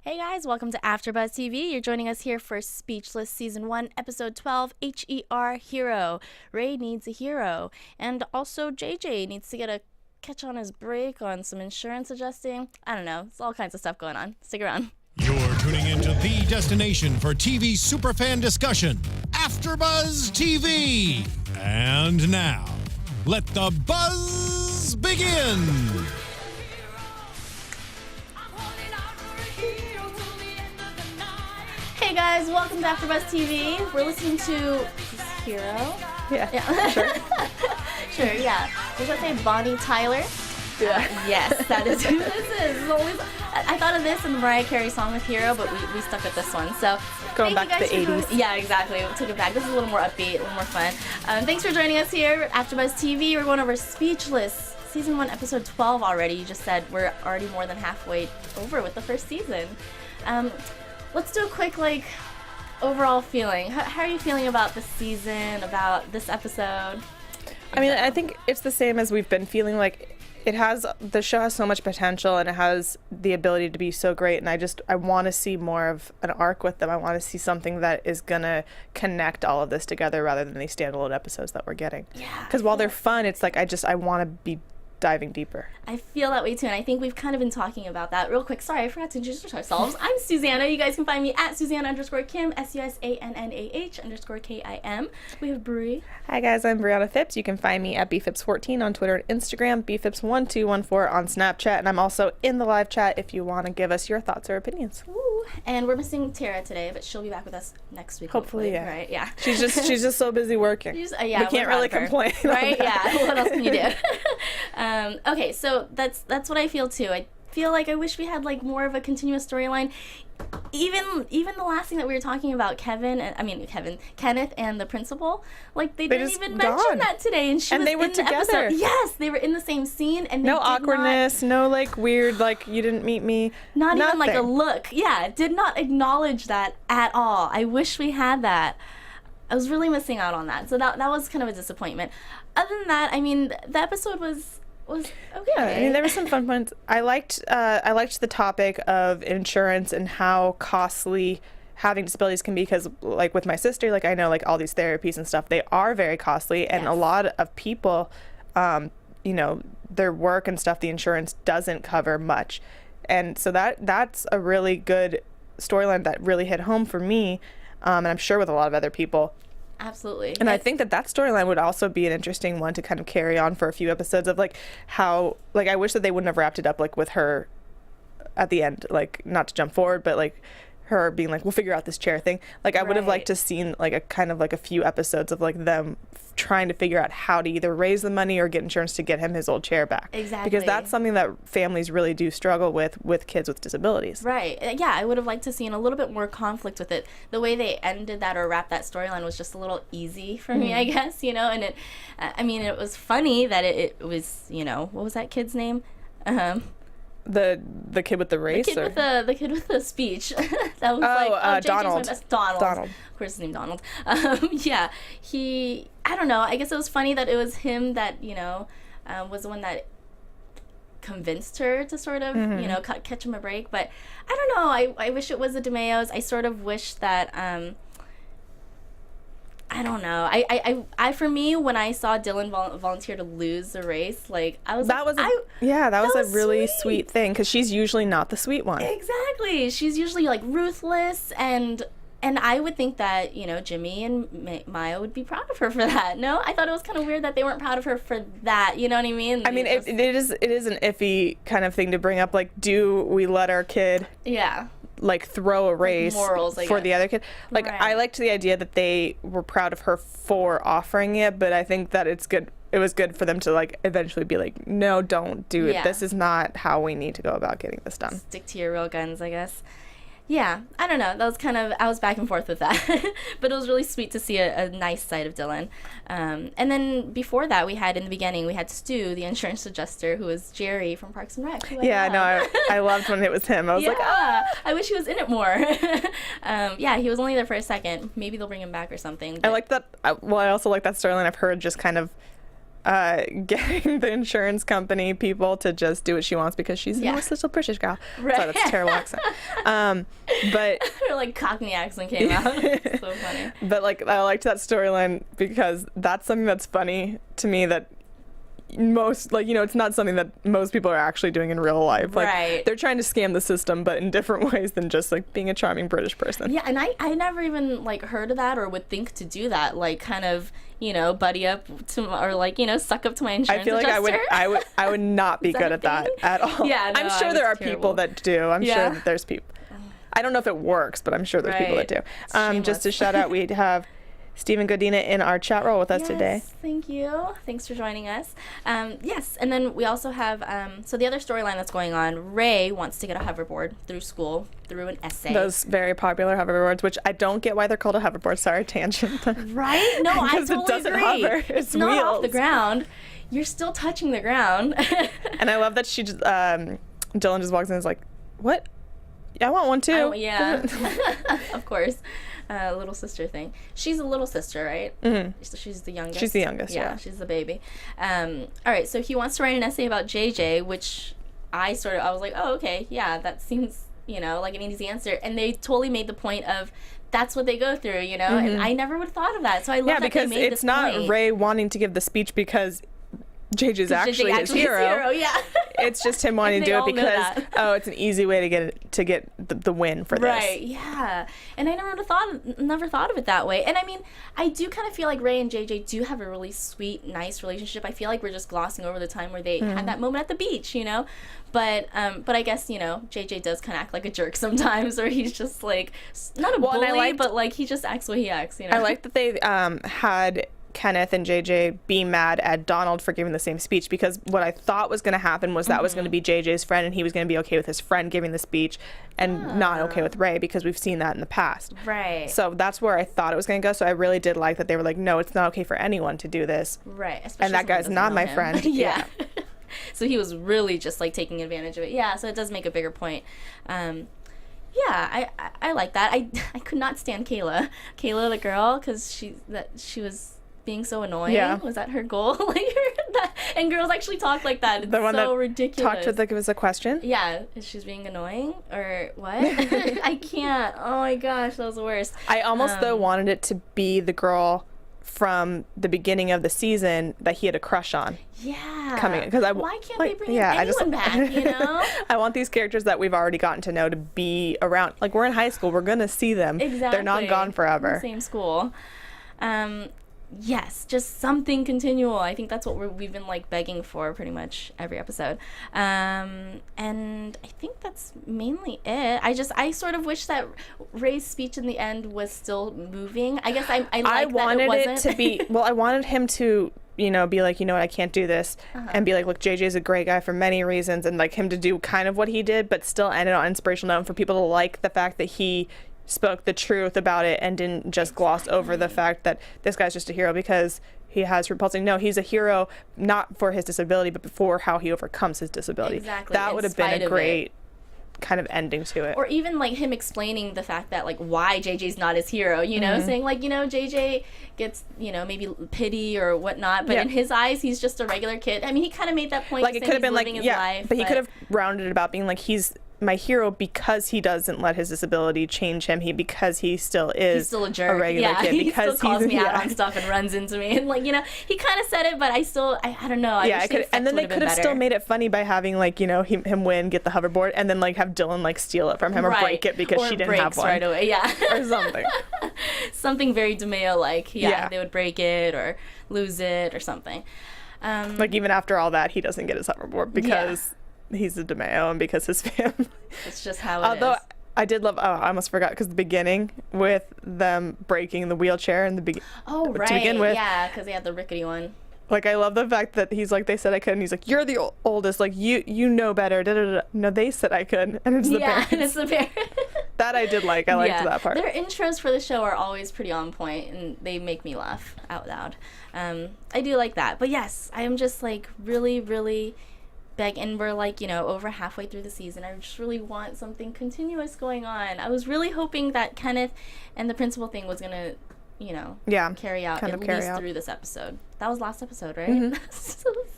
Hey guys, welcome to AFTERBUZZ TV. You're joining us here for Speechless Season 1, Episode 12, H-E-R, Hero. Ray needs a hero. And also JJ needs to get a catch on his break on some insurance adjusting. I don't know. It's all kinds of stuff going on. Stick around. You're tuning into the destination for TV superfan discussion, AFTERBUZZ TV. And now, let the buzz begin. Hey guys, welcome to AFTERBUZZ TV. We're listening to Hero. Yeah. Sure. Sure, yeah. Does that say Bonnie Tyler? Yeah. Yes, that is who this is. It's always, I thought of this in the Mariah Carey song with Hero, but we stuck with this one. So Going back to the 80s. Yeah, exactly. We took it back. This is a little more upbeat, a little more fun. Thanks for joining us here at AFTERBUZZ TV. We're going over Speechless, Season 1, Episode 12 already. You just said we're already more than halfway over with the first season. Let's do a quick, overall feeling. How are you feeling about this season, about this episode? I mean, I think it's the same as we've been feeling. Like, the show has so much potential and it has the ability to be so great, and I want to see more of an arc with them. I want to see something that is going to connect all of this together rather than these standalone episodes that we're getting. Yeah. Because while they're fun, it's like I want to be diving deeper. I feel that way too, and I think we've kind of been talking about that real quick. Sorry, I forgot to introduce ourselves. I'm Susannah. You guys can find me at Susannah_Kim, SUSANNAH_KIM. We have Brie. Hi guys, I'm Briana Phipps. You can find me at bphipps14 on Twitter and Instagram, bphipps1214 on Snapchat, and I'm also in the live chat if you want to give us your thoughts or opinions. Ooh. And we're missing Tara today, but she'll be back with us next week. Hopefully, yeah. Right? Yeah. She's just so busy working. Yeah, we can't really complain. Right? Yeah. What else can you do? Okay, so that's what I feel too. I feel like I wish we had more of a continuous storyline. Even the last thing that we were talking about, Kenneth and the principal, they didn't even mention that today, and they were together. Episode. Yes, they were in the same scene, and no awkwardness, no weird you didn't meet me. Nothing. Even a look. Yeah, did not acknowledge that at all. I wish we had that. I was really missing out on that, so that was kind of a disappointment. Other than that, I mean, the episode was okay. Yeah, I mean, there were some fun points. I liked the topic of insurance and how costly having disabilities can be, because with my sister, I know all these therapies and stuff, they are very costly, and a lot of people, their work and stuff, the insurance doesn't cover much. And so that's a really good storyline that really hit home for me, and I'm sure with a lot of other people. Absolutely. And I think that storyline would also be an interesting one to kind of carry on for a few episodes of how I wish that they wouldn't have wrapped it up with her at the end, not to jump forward, but her being we'll figure out this chair thing. I would have liked to seen a kind of a few episodes of them trying to figure out how to either raise the money or get insurance to get him his old chair back. Exactly. Because that's something that families really do struggle with kids with disabilities. Right. Yeah, I would have liked to seen a little bit more conflict with it. The way they ended that or wrapped that storyline was just a little easy for me, I guess, and it was funny that it was, what was that kid's name? The kid with the race? The kid with the speech. That was Donald. Donald. Of course, his name Donald. Yeah, I don't know. I guess it was funny that it was him that, was the one that convinced her to sort of, catch him a break. But I don't know. I wish it was the DiMeos. I sort of wish that, I don't know. I for me, when I saw Dylan volunteer to lose the race, I was that was a really sweet thing, because she's usually not the sweet one. Exactly. She's usually ruthless, and I would think that Jimmy and Maya would be proud of her for that. No, I thought it was kind of weird that they weren't proud of her for that. You know what I mean? I mean, it is an iffy kind of thing to bring up. Do we let our kid? Yeah. Throw a race morals, for the other kid. Right. I liked the idea that they were proud of her for offering it, but I think that it was good for them to eventually be no, don't do it. This is not how we need to go about getting this done. Stick to your real guns, I guess. Yeah, I don't know. That was I was back and forth with that. But it was really sweet to see a nice side of Dylan. And then before that, in the beginning, we had Stu, the insurance adjuster, who was Jerry from Parks and Rec. I loved when it was him. I was I wish he was in it more. He was only there for a second. Maybe they'll bring him back or something. I like that. I also like that storyline of her just kind of getting the insurance company people to just do what she wants because she's a nice little British girl. Right. Sorry, that's a terrible accent. But her like Cockney accent came out. It's so funny. But like I liked that storyline because that's something that's funny to me that most, like, you know, it's not something that most people are actually doing in real life. Like, right. They're trying to scam the system, but in different ways than just like being a charming British person. Yeah, and I never even like heard of that or would think to do that, like kind of, you know, buddy up to, or like, you know, suck up to my insurance I feel like adjuster. I would not be good at that at all. Yeah, no, I'm sure there are terrible. people that do. I'm sure that there's people. I don't know if it works, but I'm sure there's people that do. Just to shout out, we have Stephen Godina in our chat roll with us today. Thank you. Thanks for joining us. Yes, and then we also have, so the other storyline that's going on, Ray wants to get a hoverboard through school, through an essay. Those very popular hoverboards, which I don't get why they're called a hoverboard. Sorry, tangent. Right? No, I totally it doesn't agree. hover. It's wheels. not off the ground. You're still touching the ground. And I love that she just, Dylan just walks in and is like, what? I want one too. Yeah, of course. Little sister thing. She's a little sister, right? Mm-hmm. So she's the youngest. She's the youngest, yeah. She's the baby. All right, so he wants to write an essay about JJ, which I was like, oh, okay, yeah, that seems, you know, like an easy answer. And they totally made the point of that's what they go through, you know? Mm-hmm. And I never would have thought of that. So I love that because they made it's this not point. Ray wanting to give the speech because JJ's actually his hero. Yeah. It's just him wanting to They do it all know because that. it's an easy way to get the win for this. Right, yeah. And I never thought of it that way. And I mean, I do kind of feel like Ray and JJ do have a really sweet, nice relationship. I feel like we're just glossing over the time where they had that moment at the beach, you know? But I guess, you know, JJ does kind of act like a jerk sometimes, or he's just like, not a bully, but like he just acts the way he acts, you know? I like that they had Kenneth and JJ be mad at Donald for giving the same speech, because what I thought was going to happen was that was going to be JJ's friend and he was going to be okay with his friend giving the speech and not okay with Ray, because we've seen that in the past. Right. So that's where I thought it was going to go. So I really did like that they were like, no, it's not okay for anyone to do this. Right. And that guy's not my friend. Yeah. So he was really just like taking advantage of it. Yeah. So it does make a bigger point. Yeah, I like that. I could not stand Kayla, the girl, because she was being so annoying. Yeah. Was that her goal? And girls actually talk like that. It's The one so that ridiculous. talked with like it was a question. Yeah, is she's being annoying or what? I can't. Oh my gosh, that was the worst. I almost though wanted it to be the girl from the beginning of the season that he had a crush on. Yeah. Coming because why can't they bring anyone back? You know. I want these characters that we've already gotten to know to be around. Like, we're in high school, we're gonna see them. Exactly. They're not gone forever. In the same school. Yes, just something continual. I think that's what we've been like begging for pretty much every episode. And I think that's mainly it. I sort of wish that Ray's speech in the end was still moving. I guess I wanted it to be, well, I wanted him to, you know, be like, you know what, I can't do this, and be like, look, JJ's a great guy for many reasons, and like him to do kind of what he did, but still end it on an inspirational note, and for people to like the fact that he spoke the truth about it and didn't just gloss over the fact that this guy's just a hero because he has repulsing. No, he's a hero not for his disability, but for how he overcomes his disability. Exactly. That would have been a great kind of ending to it. Or even like him explaining the fact that like why JJ's not his hero, you know, saying like, you know, JJ gets, you know, maybe pity or whatnot, but in his eyes he's just a regular kid. I mean, he kind of made that point, like it could have been like life, but he could have rounded it about being like, he's my hero because he doesn't let his disability change him. Because he still is he's still a jerk. regular kid. He because still calls me out on stuff and runs into me, and like, you know, he kind of said it, but I don't know. And then they could have still made it funny by having like, you know, him win, get the hoverboard, and then like have Dylan like steal it from him or break it because she didn't have one right away. Yeah, or something. Something very DiMeo like. Yeah, they would break it or lose it or something. Like even after all that, he doesn't get his hoverboard because he's a DiMeo and because his family. It's just how it is. Although I did love, I almost forgot, because the beginning with them breaking the wheelchair in the beginning. Oh, right. To begin with. Yeah, because they had the rickety one. Like, I love the fact that he's like, they said I could, and he's like, you're the oldest, like, you know better, da-da-da. No, they said I could, and it's the parents. And it's the parents. That I did like. I liked that part. Their intros for the show are always pretty on point, and they make me laugh out loud. I do like that. But yes, I am just, like, really, really and we're like, you know, over halfway through the season. I just really want something continuous going on. I was really hoping that Kenneth and the principal thing was gonna carry out kind at of carry least out. through this episode. That was last episode, right? Mm-hmm.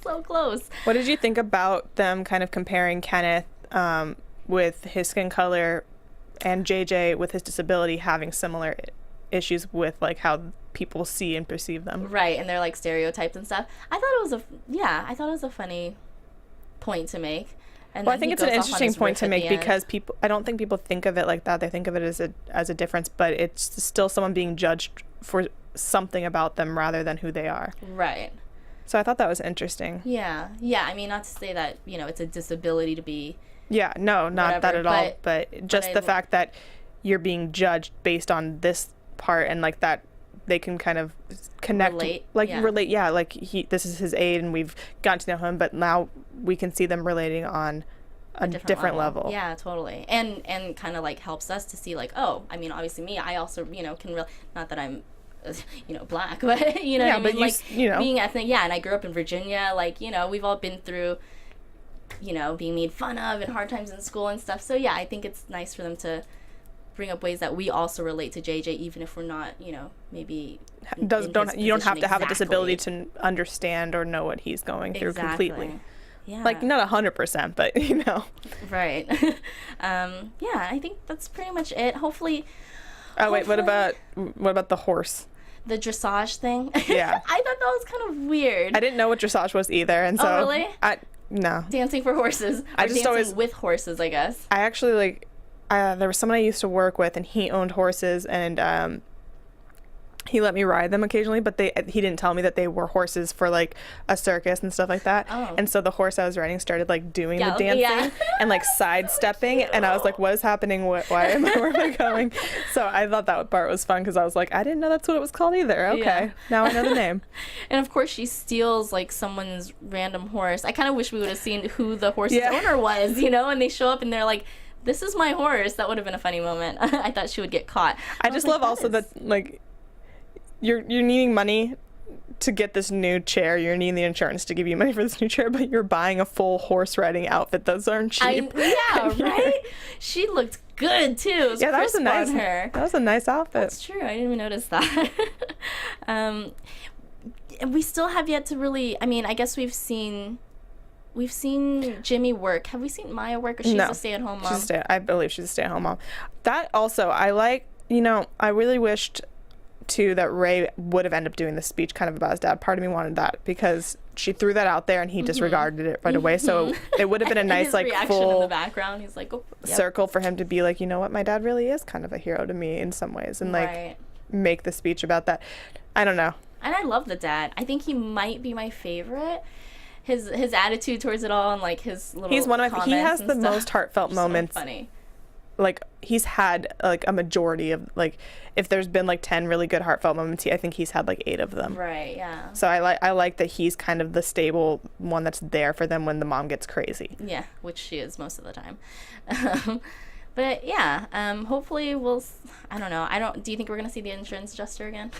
So close. What did you think about them kind of comparing Kenneth with his skin color and JJ with his disability having similar issues with like how people see and perceive them? Right, and they're like stereotypes and stuff. I thought it was a funny point to make. And well, then I think he it's an goes off on interesting his point riff to at make the end. because I don't think people think of it like that. They think of it as a difference, but it's still someone being judged for something about them rather than who they are. Right. So I thought that was interesting. Yeah. I mean, not to say that it's a disability to be. Yeah, no, not Whatever, that at all. But just the fact that you're being judged based on this part and like that they can kind of connect, Relate, like this is his aide and we've gotten to know him, but now we can see them relating on a different level. Yeah, totally. And kind of like helps us to see like, oh, I mean, obviously me, I also, can not that I'm black, but what I mean? But like you being ethnic, and I grew up in Virginia, like, we've all been through, being made fun of and hard times in school and stuff. So yeah, I think it's nice for them to bring up ways that we also relate to JJ, even if we're not, maybe you don't have to have a disability exactly. to understand or know what he's going through completely. Yeah. Like not 100%, but Right. I think that's pretty much it. Hopefully. Oh wait, what about the horse? The dressage thing. Yeah. I thought that was kind of weird. I didn't know what dressage was either, and so oh really? No. Dancing for horses. I or just dancing always with horses, I guess. I actually there was someone I used to work with, and he owned horses, and he let me ride them occasionally, but he didn't tell me that they were horses for like a circus and stuff like that. Oh. And so the horse I was riding started like doing the dancing and like sidestepping, and I was like, "What is happening? Where am I going?" So I thought that part was fun because I was like, "I didn't know that's what it was called either." Okay, now I know the name. And of course, she steals like someone's random horse. I kind of wish we would have seen who the horse's owner was, and they show up and they're like, "This is my horse." That would have been a funny moment. I thought she would get caught. I just love also that like. You're needing money to get this new chair. You're needing the insurance to give you money for this new chair, but you're buying a full horse riding outfit. Those aren't cheap. Right? She looked good too. It was that was a nice her. That was a nice outfit. That's true. I didn't even notice that. And we still have yet to really. I mean, I guess we've seen Jimmy work. Have we seen Maya work, or she's a stay-at-home mom? I believe she's a stay-at-home mom. That also, I like. I really wished too that Ray would have ended up doing the speech kind of about his dad. Part of me wanted that because she threw that out there and he disregarded it right away. So it would have been a nice like full in the background. He's like, circle for him to be like, you know what, my dad really is kind of a hero to me in some ways, and like make the speech about that. I don't know. And I love the dad. I think he might be my favorite. His attitude towards it all and like his little he has the stuff. most heartfelt moments. So funny. Like he's had like a majority of like if there's been like 10 really good heartfelt moments, I think he's had like 8 of them. Right, yeah. So I like that he's kind of the stable one that's there for them when the mom gets crazy. Yeah, which she is most of the time. But yeah, hopefully I don't know. Do you think we're going to see the insurance adjuster again?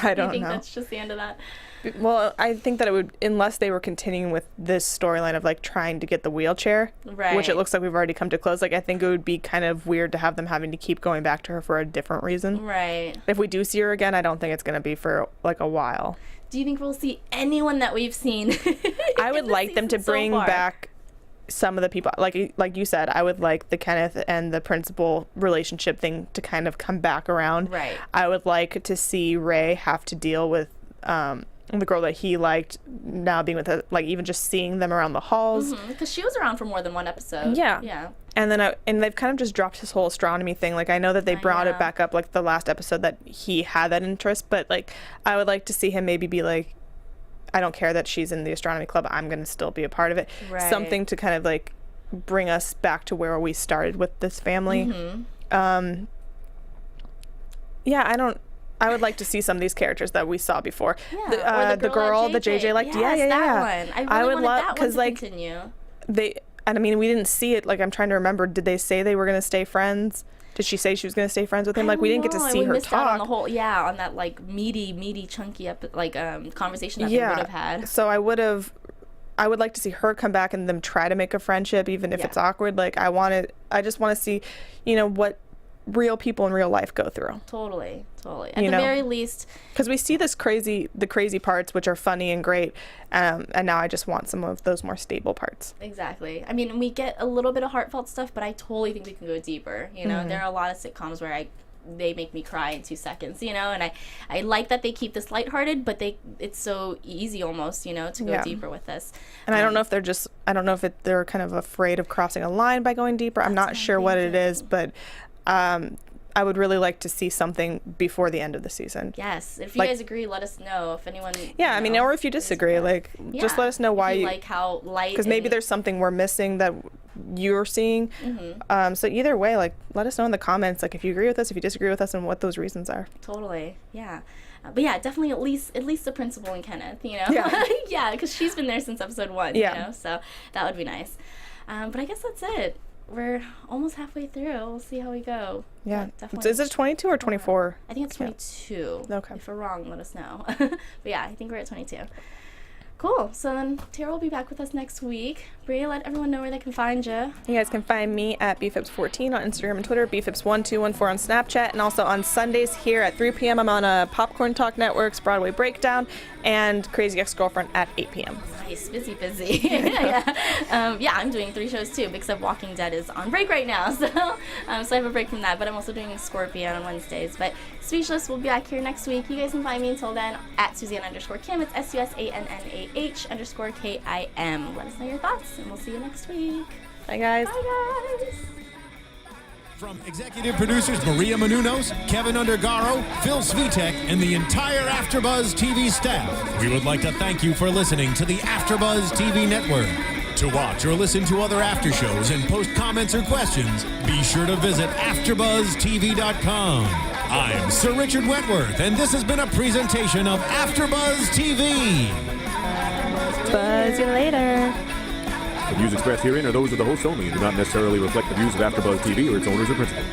I don't know. Do you think that's just the end of that? Well, I think that it would, unless they were continuing with this storyline of like trying to get the wheelchair, which it looks like we've already come to close. Like I think it would be kind of weird to have them having to keep going back to her for a different reason. Right. If we do see her again, I don't think it's going to be for like a while. Do you think we'll see anyone that we've seen? I would like them to bring back some of the people, like you said. I would like the Kenneth and the principal relationship thing to kind of come back around. Right. I would like to see Ray have to deal with the girl that he liked now being with her, like even just seeing them around the halls. Because she was around for more than one episode. Yeah. And then and they've kind of just dropped his whole astronomy thing. Like I know that they brought it back up like the last episode that he had that interest, but like I would like to see him maybe be like, I don't care that she's in the astronomy club, I'm going to still be a part of it. Right. Something to kind of like bring us back to where we started with this family. I would like to see some of these characters that we saw before. Yeah. The girl that JJ liked. Yes, that one. I really wanted that one to like continue. I mean, we didn't see it. Like I'm trying to remember. Did they say they were going to stay friends? Did she say she was going to stay friends with him? Like we didn't get to see her talk. Out on the whole, on that like meaty, chunky conversation that they would have had. So I would like to see her come back and them try to make a friendship, even if it's awkward. Like I just want to see, what real people in real life go through. Totally. At the very least, because we see the crazy parts, which are funny and great, and now I just want some of those more stable parts. Exactly. I mean, we get a little bit of heartfelt stuff, but I totally think we can go deeper. You know, there are a lot of sitcoms where they make me cry in 2 seconds, you know, and I like that they keep this lighthearted, but it's so easy almost, you know, to go deeper with this. And I don't know if they're kind of afraid of crossing a line by going deeper. I'm not sure what it is, but I would really like to see something before the end of the season. Yes. If you guys agree, let us know. If anyone... Yeah, I mean, or if you disagree, just let us know why you like how light... Because maybe there's something we're missing that you're seeing. So either way, let us know in the comments, if you agree with us, if you disagree with us, and what those reasons are. Totally. Yeah. But yeah, definitely at least the principal and Kenneth, you know? Yeah. Because she's been there since episode 1, you know? So that would be nice. But I guess that's it. We're almost halfway through. We'll see how we go. Yeah. Definitely. Is it 22 or 24? I think it's 22. Okay. If we're wrong, let us know. But yeah, I think we're at 22. Cool. So then Tara will be back with us next week. Bria, let everyone know where they can find you. You guys can find me at bphipps14 on Instagram and Twitter, bphipps1214 on Snapchat, and also on Sundays here at 3 p.m. I'm on a Popcorn Talk Network's Broadway Breakdown, and Crazy Ex-Girlfriend at 8 p.m. Nice. Busy. Yeah, I'm doing 3 shows too, except Walking Dead is on break right now, so I have a break from that, but I'm also doing Scorpion on Wednesdays. But Speechless will be back here next week. You guys can find me until then at Susannah_Kim. It's SUSANNAH_KIM. Let us know your thoughts, and we'll see you next week. Bye, guys. Bye, guys. From executive producers Maria Menounos, Kevin Undergaro, Phil Svitek, and the entire AfterBuzz TV staff, we would like to thank you for listening to the AfterBuzz TV network. To watch or listen to other after shows and post comments or questions, be sure to visit AfterBuzzTV.com. I'm Sir Richard Wentworth, and this has been a presentation of AfterBuzz TV. Buzz you later. The views expressed herein are those of the hosts only and do not necessarily reflect the views of AfterBuzz TV or its owners or principals.